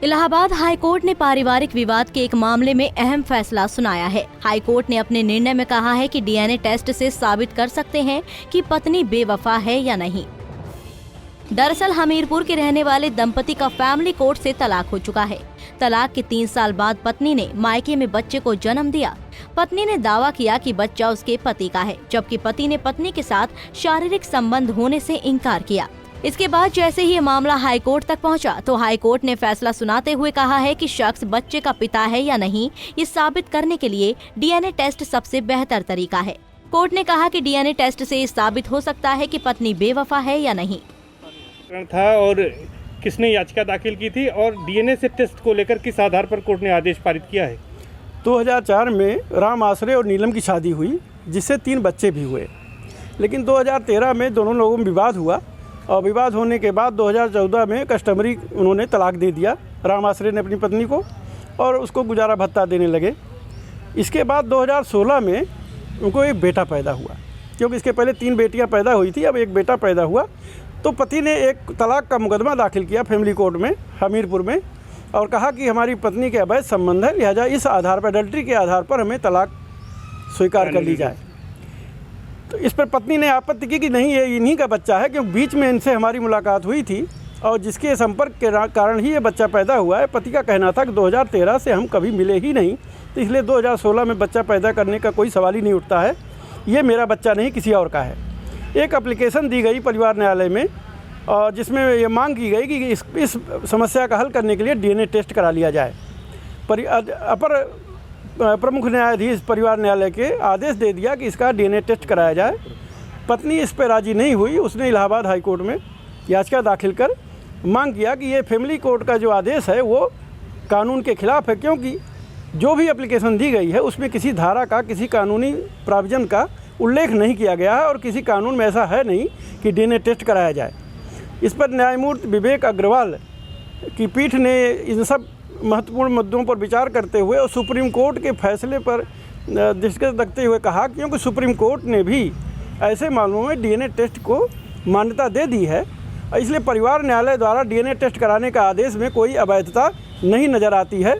Allahabad high court ने पारिवारिक विवाद के एक मामले में अहम फैसला सुनाया है। हाईकोर्ट ने अपने निर्णय में कहा है कि डीएनए टेस्ट से साबित कर सकते हैं कि पत्नी बेवफा है या नहीं। दरअसल हमीरपुर के रहने वाले दंपति का फैमिली कोर्ट से तलाक हो चुका है। तलाक के 3 साल बाद पत्नी ने मायके में बच्चे को जन्म दिया। पत्नी ने दावा किया कि बच्चा उसके पति का है, जबकि पति ने पत्नी के साथ शारीरिक संबंध होने से इनकार किया। इसके बाद जैसे ही ये मामला हाईकोर्ट तक पहुंचा, तो हाईकोर्ट ने फैसला सुनाते हुए कहा है कि शख्स बच्चे का पिता है या नहीं, ये साबित करने के लिए डीएनए टेस्ट सबसे बेहतर तरीका है। कोर्ट ने कहा कि डीएनए टेस्ट से ये साबित हो सकता है कि पत्नी बेवफा है या नहीं। था और किसने याचिका दाखिल की थी और डीएनए से टेस्ट को लेकर किस आधार पर कोर्ट ने आदेश पारित किया है? 2004 में राम आश्रय और नीलम की शादी हुई, जिससे 3 बच्चे भी हुए। लेकिन 2013 में दोनों लोगों में विवाद हुआ और विवाद होने के बाद 2014 में कस्टमरी उन्होंने तलाक दे दिया राम आश्रय ने अपनी पत्नी को, और उसको गुजारा भत्ता देने लगे। इसके बाद 2016 में उनको एक बेटा पैदा हुआ, क्योंकि इसके पहले 3 बेटियां पैदा हुई थी, अब एक बेटा पैदा हुआ। तो पति ने एक तलाक का मुकदमा दाखिल किया फैमिली कोर्ट में हमीरपुर में, और कहा कि हमारी पत्नी के अवैध संबंध है, लिहाजा इस आधार पर, अडल्ट्री के आधार पर हमें तलाक स्वीकार कर ली जाए। तो इस पर पत्नी ने आपत्ति की कि नहीं, ये इन्हीं का बच्चा है, क्योंकि बीच में इनसे हमारी मुलाकात हुई थी और जिसके संपर्क के कारण ही ये बच्चा पैदा हुआ है। पति का कहना था कि 2013 से हम कभी मिले ही नहीं, तो इसलिए 2016 में बच्चा पैदा करने का कोई सवाल ही नहीं उठता है, ये मेरा बच्चा नहीं किसी और का है। एक एप्लीकेशन दी गई परिवार न्यायालय में, और जिसमें ये मांग की गई कि इस समस्या का हल करने के लिए डीएनए टेस्ट करा लिया जाए। अपर प्रमुख न्यायाधीश परिवार न्यायालय के आदेश दे दिया कि इसका डीएनए टेस्ट कराया जाए। पत्नी इस पर राजी नहीं हुई, उसने इलाहाबाद हाई कोर्ट में याचिका दाखिल कर मांग किया कि ये फैमिली कोर्ट का जो आदेश है वो कानून के खिलाफ है, क्योंकि जो भी एप्लीकेशन दी गई है उसमें किसी धारा का, किसी कानूनी प्रावधान का उल्लेख नहीं किया गया है और किसी कानून में ऐसा है नहीं कि डीएनए टेस्ट कराया जाए। इस पर न्यायमूर्ति विवेक अग्रवाल की पीठ ने इन सब महत्वपूर्ण मुद्दों पर विचार करते हुए और सुप्रीम कोर्ट के फैसले पर दृष्टि रखते हुए कहा, क्योंकि सुप्रीम कोर्ट ने भी ऐसे मामलों में डीएनए टेस्ट को मान्यता दे दी है, इसलिए परिवार न्यायालय द्वारा डीएनए टेस्ट कराने का आदेश में कोई अवैधता नहीं नज़र आती है,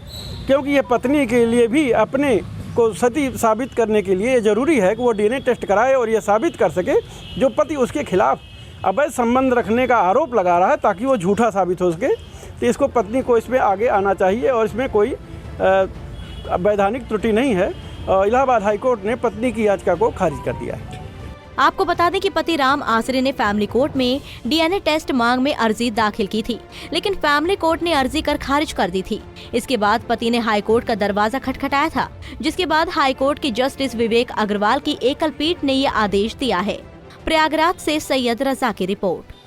क्योंकि ये पत्नी के लिए भी अपने को सती साबित करने के लिए ज़रूरी है कि वो डीएनए टेस्ट कराए और ये साबित कर सके जो पति उसके खिलाफ अवैध संबंध रखने का आरोप लगा रहा है, ताकि वो झूठा साबित हो सके। तो इसको पत्नी को इसमें आगे आना चाहिए और इसमें कोई वैधानिक त्रुटि नहीं है। इलाहाबाद हाईकोर्ट ने पत्नी की याचिका को खारिज कर दिया है। आपको बता दें कि पति राम आश्रय ने फैमिली कोर्ट में डीएनए टेस्ट मांग में अर्जी दाखिल की थी, लेकिन फैमिली कोर्ट ने अर्जी कर खारिज कर दी थी। इसके बाद पति ने हाई कोर्ट का दरवाजा खटखटाया था, जिसके बाद हाई कोर्ट के जस्टिस विवेक अग्रवाल की एकल पीठ ने ये आदेश दिया है। प्रयागराज से सैयद रजा की रिपोर्ट।